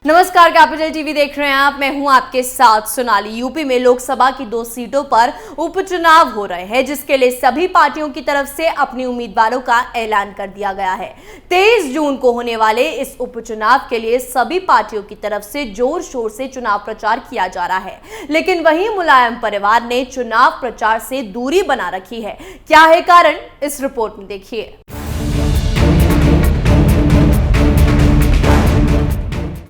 नमस्कार, capital TV देख रहे हैं आप। मैं हूं आपके साथ सोनाली। यूपी में लोकसभा की 2 सीटों पर उपचुनाव हो रहे हैं, जिसके लिए सभी पार्टियों की तरफ से अपने उम्मीदवारों का ऐलान कर दिया गया है। 23 जून को होने वाले इस उपचुनाव के लिए सभी पार्टियों की तरफ से जोर शोर से चुनाव प्रचार किया जा रहा है, लेकिन वहीं मुलायम परिवार ने चुनाव प्रचार से दूरी बना रखी है। क्या है कारण, इस रिपोर्ट में देखिए।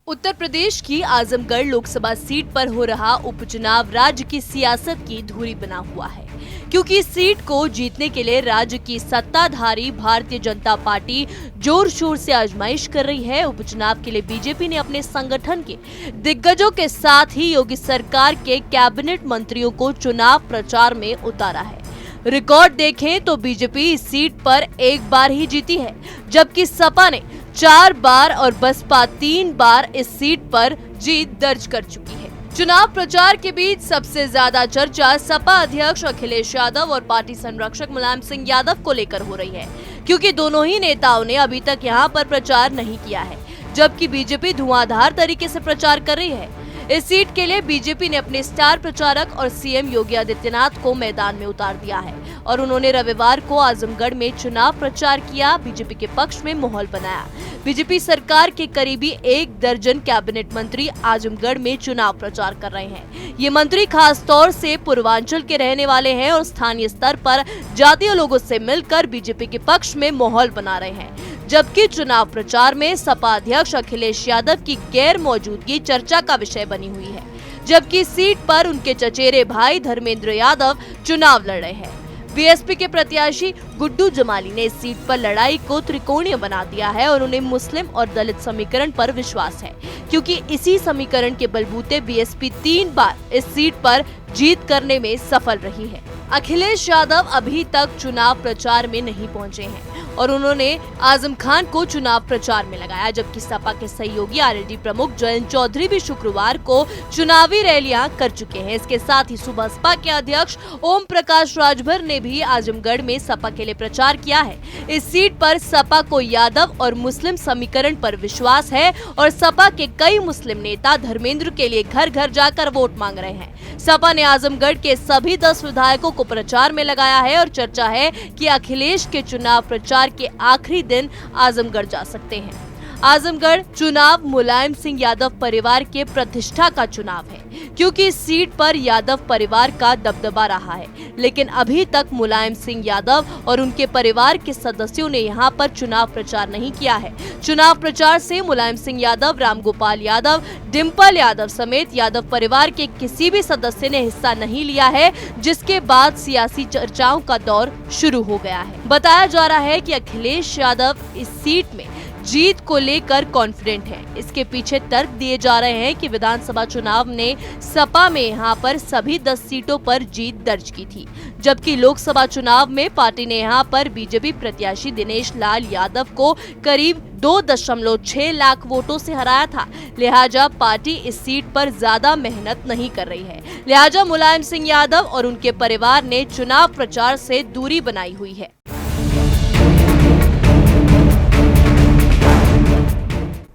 उत्तर प्रदेश की आजमगढ़ लोकसभा सीट पर हो रहा उपचुनाव राज्य की सियासत की धुरी बना हुआ है, क्योंकि इस सीट को जीतने के लिए राज्य की सत्ताधारी भारतीय जनता पार्टी जोर शोर से आजमाइश कर रही है। उपचुनाव के लिए बीजेपी ने अपने संगठन के दिग्गजों के साथ ही योगी सरकार के कैबिनेट मंत्रियों को चुनाव प्रचार में उतारा है। रिकॉर्ड देखें तो बीजेपी इस सीट पर एक बार ही जीती है, जबकि सपा ने 4 बार और बसपा 3 बार इस सीट पर जीत दर्ज कर चुकी है। चुनाव प्रचार के बीच सबसे ज्यादा चर्चा सपा अध्यक्ष अखिलेश यादव और पार्टी संरक्षक मुलायम सिंह यादव को लेकर हो रही है, क्योंकि दोनों ही नेताओं ने अभी तक यहां पर प्रचार नहीं किया है, जबकि बीजेपी धुआंधार तरीके से प्रचार कर रही है। इस सीट के लिए बीजेपी ने अपने स्टार प्रचारक और सीएम योगी आदित्यनाथ को मैदान में उतार दिया है और उन्होंने रविवार को आजमगढ़ में चुनाव प्रचार किया, बीजेपी के पक्ष में माहौल बनाया। बीजेपी सरकार के करीबी 1 दर्जन कैबिनेट मंत्री आजमगढ़ में चुनाव प्रचार कर रहे हैं। ये मंत्री खास तौर से पूर्वांचल के रहने वाले हैं और स्थानीय स्तर पर जातीय लोगों से मिलकर बीजेपी के पक्ष में माहौल बना रहे हैं, जबकि चुनाव प्रचार में सपा अध्यक्ष अखिलेश यादव की गैर मौजूदगी चर्चा का विषय बनी हुई है, जबकि सीट पर उनके चचेरे भाई धर्मेंद्र यादव चुनाव लड़ रहे हैं। बीएसपी के प्रत्याशी गुड्डू जमाली ने इस सीट पर लड़ाई को त्रिकोणीय बना दिया है और उन्हें मुस्लिम और दलित समीकरण पर विश्वास है, क्योंकि इसी समीकरण के बलबूते बीएसपी 3 बार इस सीट पर जीत करने में सफल रही है। अखिलेश यादव अभी तक चुनाव प्रचार में नहीं पहुंचे हैं और उन्होंने आजम खान को चुनाव प्रचार में लगाया, जबकि सपा के सहयोगी आरएलडी प्रमुख जयंत चौधरी भी शुक्रवार को चुनावी रैलियां कर चुके हैं। इसके साथ ही बसपा के अध्यक्ष ओम प्रकाश राजभर ने भी आजमगढ़ में सपा के लिए प्रचार किया है। इस सीट पर सपा को यादव और मुस्लिम समीकरण पर विश्वास है और सपा के कई मुस्लिम नेता धर्मेंद्र के लिए घर घर जाकर वोट मांग रहे हैं। सपा ने आजमगढ़ के सभी 10 विधायकों को प्रचार में लगाया है और चर्चा है कि अखिलेश के चुनाव प्रचार के आखिरी दिन आजमगढ़ जा सकते हैं। आजमगढ़ चुनाव मुलायम सिंह यादव परिवार के प्रतिष्ठा का चुनाव है, क्योंकि इस सीट पर यादव परिवार का दबदबा रहा है, लेकिन अभी तक मुलायम सिंह यादव और उनके परिवार के सदस्यों ने यहां पर चुनाव प्रचार नहीं किया है। चुनाव प्रचार से मुलायम सिंह यादव, रामगोपाल यादव, डिम्पल यादव समेत यादव परिवार के किसी भी सदस्य ने हिस्सा नहीं लिया है, जिसके बाद सियासी चर्चाओं का दौर शुरू हो गया है। बताया जा रहा है कि अखिलेश यादव इस सीट में जीत को लेकर कॉन्फिडेंट है। इसके पीछे तर्क दिए जा रहे हैं कि विधानसभा चुनाव ने सपा में यहां पर सभी 10 सीटों पर जीत दर्ज की थी, जबकि लोकसभा चुनाव में पार्टी ने यहां पर बीजेपी प्रत्याशी दिनेश लाल यादव को करीब 2.6 लाख वोटों से हराया था। लिहाजा पार्टी इस सीट पर ज्यादा मेहनत नहीं कर रही है। लिहाजा मुलायम सिंह यादव और उनके परिवार ने चुनाव प्रचार से दूरी बनाई हुई है।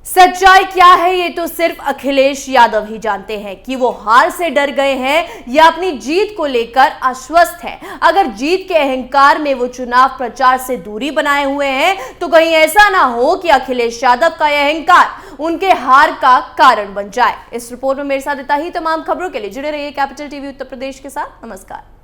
सच्चाई क्या है, ये तो सिर्फ अखिलेश यादव ही जानते हैं कि वो हार से डर गए हैं या अपनी जीत को लेकर आश्वस्त हैं। अगर जीत के अहंकार में वो चुनाव प्रचार से दूरी बनाए हुए हैं, तो कहीं ऐसा ना हो कि अखिलेश यादव का यह अहंकार उनके हार का कारण बन जाए। इस रिपोर्ट में मेरे साथ इतना ही। तमाम खबरों के लिए जुड़े रहिए कैपिटल टीवी उत्तर प्रदेश के साथ। नमस्कार।